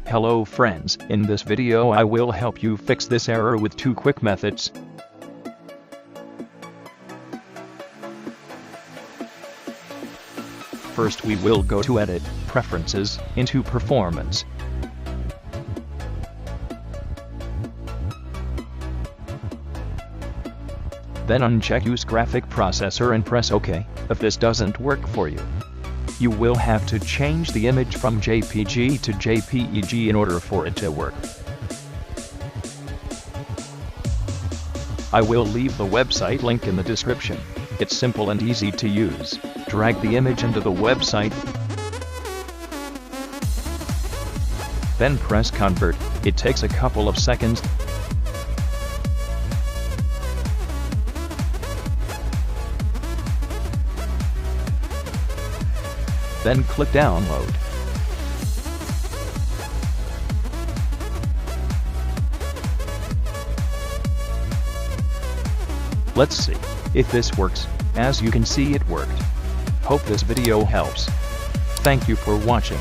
Hello friends, in this video I will help you fix this error with 2 quick methods. First we will go to Edit, Preferences, into Performance. Then uncheck Use Graphic Processor and press OK. If this doesn't work for you, you will have to change the image from JPG to JPEG in order for it to work. I will leave the website link in the description. It's simple and easy to use. Drag the image into the website. Then press Convert. It takes a couple of seconds. Then click Download. Let's see if this works. As you can see, it worked. Hope this video helps. Thank you for watching.